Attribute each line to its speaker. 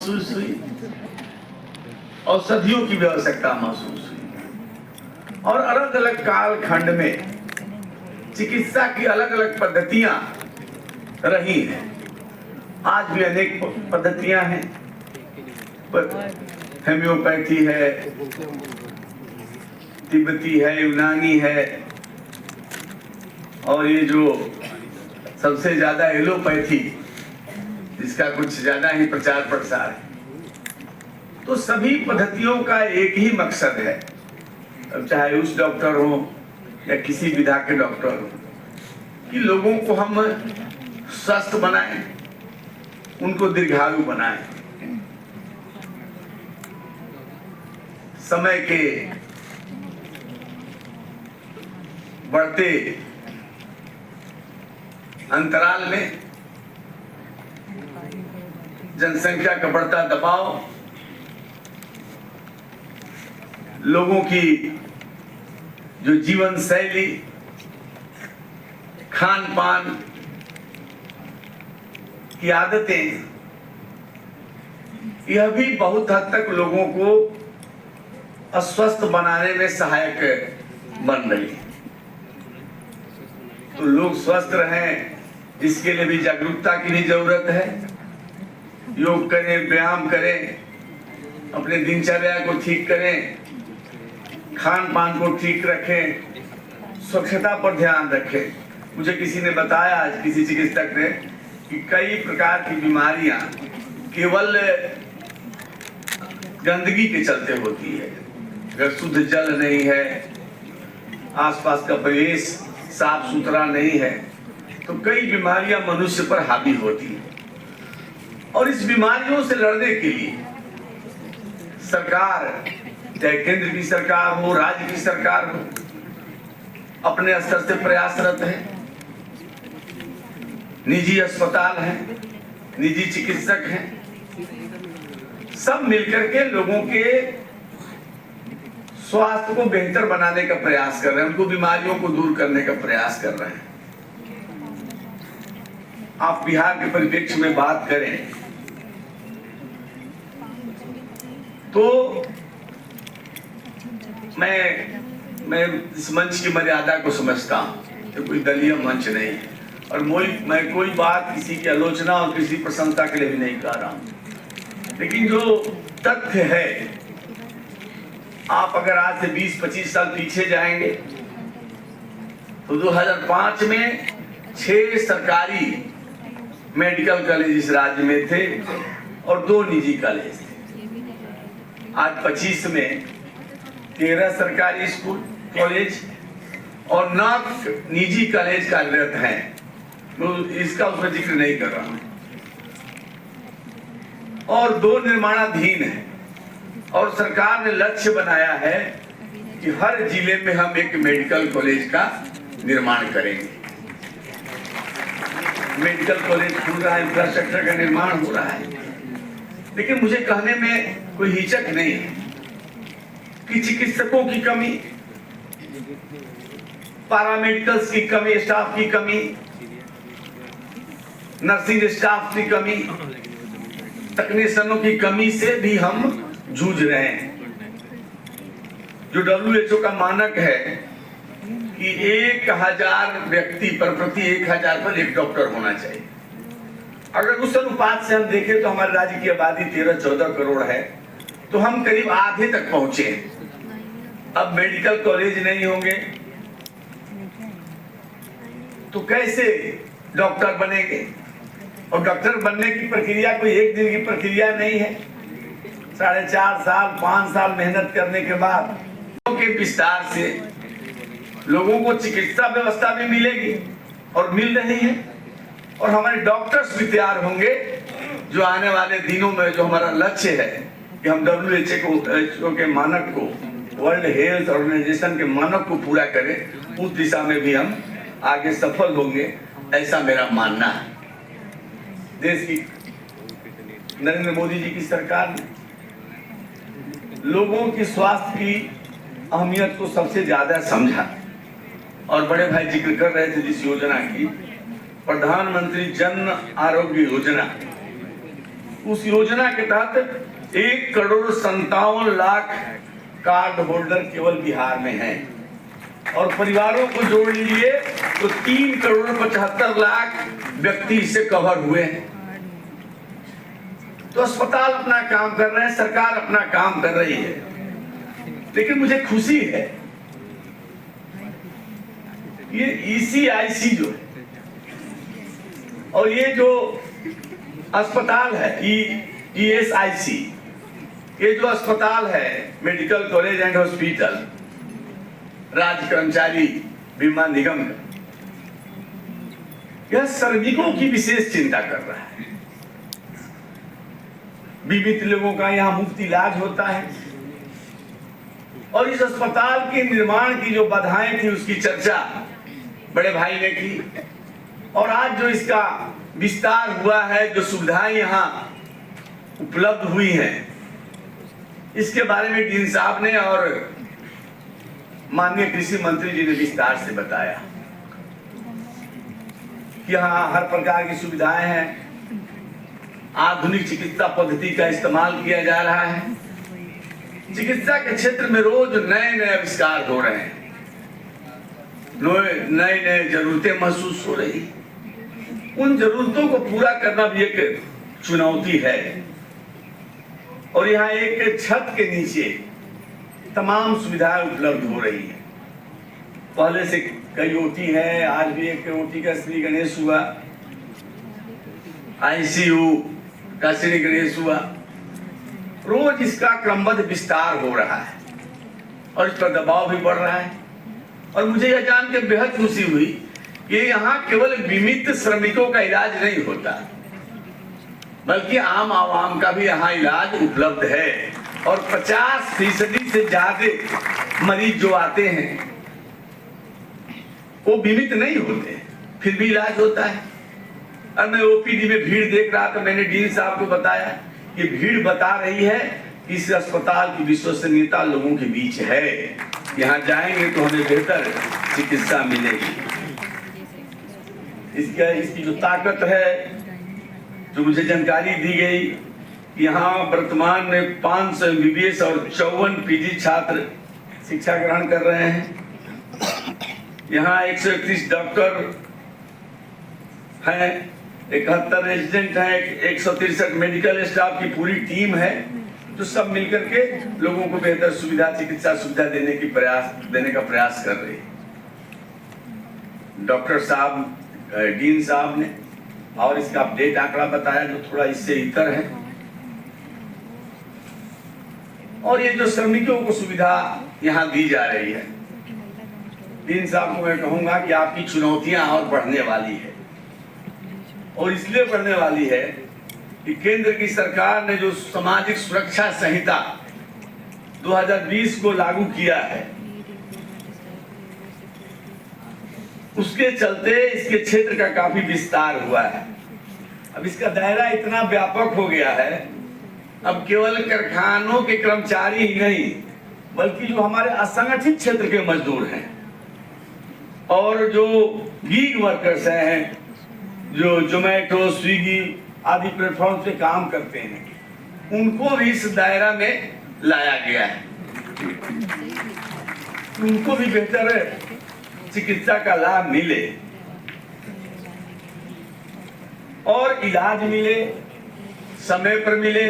Speaker 1: महसूस हुई, औषधियों की भी आवश्यकता महसूस हुई और अलग अलग काल खंड में चिकित्सा की अलग अलग पद्धतियां रही हैं। आज भी अनेक पद्धतियां हैं, होम्योपैथी है, तिब्बती है, यूनानी है और ये जो सबसे ज्यादा एलोपैथी, जिसका कुछ ज्यादा ही प्रचार प्रसार है। तो सभी पद्धतियों का एक ही मकसद है, अब चाहे उस डॉक्टर हो या किसी विधा के डॉक्टर हो, कि लोगों को हम स्वस्थ बनाएं, उनको दीर्घायु बनाएं। समय के बढ़ते अंतराल में जनसंख्या का बढ़ता दबाव, लोगों की जो जीवन शैली, खान पान की आदतें, यह भी बहुत हद तक लोगों को अस्वस्थ बनाने में सहायक बन रही है। तो लोग स्वस्थ रहें, इसके लिए भी जागरूकता की भी जरूरत है। योग करें, व्यायाम करें, अपने दिनचर्या को ठीक करें, खान पान को ठीक रखें, स्वच्छता पर ध्यान रखें। मुझे किसी ने बताया, आज किसी चिकित्सक ने, कि कई प्रकार की बीमारियां केवल गंदगी के चलते होती है। अगर शुद्ध जल नहीं है, आसपास का परिवेश साफ सुथरा नहीं है, तो कई बीमारियां मनुष्य पर हावी होती है। और इस बीमारियों से लड़ने के लिए सरकार, चाहे केंद्र की सरकार हो, राज्य की सरकार हो, अपने स्तर से प्रयासरत है। निजी अस्पताल हैं, निजी चिकित्सक हैं, सब मिलकर के लोगों के स्वास्थ्य को बेहतर बनाने का प्रयास कर रहे हैं, उनको बीमारियों को दूर करने का प्रयास कर रहे हैं। आप बिहार के परिप्रेक्ष्य में बात करें तो मैं इस मंच की मर्यादा को समझता हूं कि कोई दलीय मंच नहीं है, और मैं कोई बात किसी की आलोचना और किसी प्रशंसा के लिए भी नहीं कह रहा हूं। लेकिन जो तथ्य है, आप अगर आज से 20-25 साल पीछे जाएंगे तो 2005 में 6 सरकारी मेडिकल कॉलेज इस राज्य में थे और 2 निजी कॉलेज थे। आज 25 में 13 सरकारी स्कूल कॉलेज और 9 निजी कॉलेज कार्यरत हैं। तो इसका उसमें जिक्र नहीं कर रहा हूं। और 2 निर्माणाधीन हैं, और सरकार ने लक्ष्य बनाया है कि हर जिले में हम एक मेडिकल कॉलेज का निर्माण करेंगे। मेडिकल कॉलेज खुल रहा है, इंफ्रास्ट्रक्चर का निर्माण हो रहा है। लेकिन मुझे कहने में कोई हिचक नहीं है कि चिकित्सकों की कमी, पैरामेडिकल्स की कमी, स्टाफ की कमी, नर्सिंग स्टाफ की कमी, टेक्नीशियनों की कमी से भी हम जूझ रहे हैं। जो WHO का मानक है कि 1000 व्यक्ति पर प्रति 1000 पर एक डॉक्टर होना चाहिए, अगर उस अनुपात से हम देखें तो हमारे राज्य की आबादी 13-14 करोड़ है, तो हम करीब आधे तक पहुंचे। अब मेडिकल कॉलेज नहीं होंगे तो कैसे डॉक्टर बनेंगे? और डॉक्टर बनने की प्रक्रिया कोई एक दिन की प्रक्रिया नहीं है। 4.5 साल 5 साल मेहनत करने के बाद के विस्तार से लोगों को चिकित्सा व्यवस्था भी मिलेगी और मिल रही है, और हमारे डॉक्टर्स भी तैयार होंगे। जो आने वाले दिनों में जो हमारा लक्ष्य है कि हम WHO के मानक को, वर्ल्ड हेल्थ ऑर्गेनाइजेशन के मानक को पूरा करें, उस दिशा में भी हम आगे सफल होंगे, ऐसा मेरा मानना है। देश की नरेंद्र मोदी जी की सरकार ने लोगों की स्वास्थ्य की अहमियत को सबसे ज्यादा समझा, और बड़े भाई जिक्र कर रहे थे जिस योजना की, प्रधानमंत्री जन आरोग्य योजना, उस योजना के तहत 1,57,00,000 कार्ड होल्डर केवल बिहार में हैं और परिवारों को जोड़ लीजिए तो 3,75,00,000 व्यक्ति इससे कवर हुए हैं। तो अस्पताल अपना काम कर रहे हैं, सरकार अपना काम कर रही है, लेकिन मुझे खुशी है ये ECIC जो है और ये जो अस्पताल है ESIC, ये जो अस्पताल है मेडिकल कॉलेज एंड हॉस्पिटल राज्य कर्मचारी बीमा निगम का, यह श्रमिकों की विशेष चिंता कर रहा है। बीमित लोगों का यहाँ मुफ्त इलाज होता है और इस अस्पताल के निर्माण की जो बाधाएं थी उसकी चर्चा बड़े भाई ने की और आज जो इसका विस्तार हुआ है, जो सुविधाएं यहाँ उपलब्ध हुई हैं, इसके बारे में डीन साहब ने और माननीय कृषि मंत्री जी ने विस्तार से बताया कि यहाँ हर प्रकार की सुविधाएं हैं, आधुनिक चिकित्सा पद्धति का इस्तेमाल किया जा रहा है, चिकित्सा के क्षेत्र में रोज नए नए आविष्कार हो रहे हैं, नए नए जरूरतें महसूस हो रही, उन जरूरतों को पूरा करना भी एक चुनौती है और यहाँ एक छत के नीचे तमाम सुविधाएं उपलब्ध हो रही है। पहले से कई ओटी है, आज भी एक ओटी का श्री गणेश हुआ, ICU का श्री गणेश हुआ, रोज इसका क्रमबद्ध विस्तार हो रहा है और इस पर दबाव भी बढ़ रहा है और मुझे यह जान के बेहद खुशी हुई कि यहाँ केवल बीमित श्रमिकों का इलाज नहीं होता बल्कि आम आवाम का भी यहाँ इलाज उपलब्ध है और 50% से ज्यादा मरीज जो आते हैं वो बीमित नहीं होते, फिर भी इलाज होता है। और मैं OPD में भीड़ देख रहा था, मैंने डीन साहब को बताया कि भीड़ बता रही है कि इस अस्पताल की विश्वसनीयता लोगों के बीच है, यहाँ जाएंगे तो हमें बेहतर चिकित्सा मिलेगी। इसकी जो ताकत है, जो मुझे जानकारी दी गई, यहाँ वर्तमान में 500 MBBS और 54 PG छात्र शिक्षा ग्रहण कर रहे हैं। यहाँ 131 डॉक्टर हैं, 71 रेजिडेंट हैं, 163 मेडिकल स्टाफ की पूरी टीम है, जो सब मिलकर के लोगों को बेहतर सुविधा, चिकित्सा सुविधा देने का प्रयास कर रही है। डॉक्टर साहब, डीन साहब ने और इसका अपडेट आंकड़ा बताया जो थोड़ा इससे इतर है और ये जो श्रमिकों को सुविधा यहाँ दी जा रही है, डीन साहब को मैं कहूंगा कि आपकी चुनौतियां और बढ़ने वाली है और इसलिए बढ़ने वाली है कि केंद्र की सरकार ने जो सामाजिक सुरक्षा संहिता 2020 को लागू किया है, उसके चलते इसके क्षेत्र का काफी विस्तार हुआ है। अब इसका दायरा इतना व्यापक हो गया है, अब केवल कारखानों के कर्मचारी ही नहीं बल्कि जो हमारे असंगठित क्षेत्र के मजदूर हैं और जो गीग वर्कर्स हैं, जो जोमेटो, स्विगी आदि प्लेटफॉर्म पे काम करते हैं, उनको भी इस दायरा में लाया गया है। उनको भी बेहतर चिकित्सा का लाभ मिले और इलाज मिले, समय पर मिले,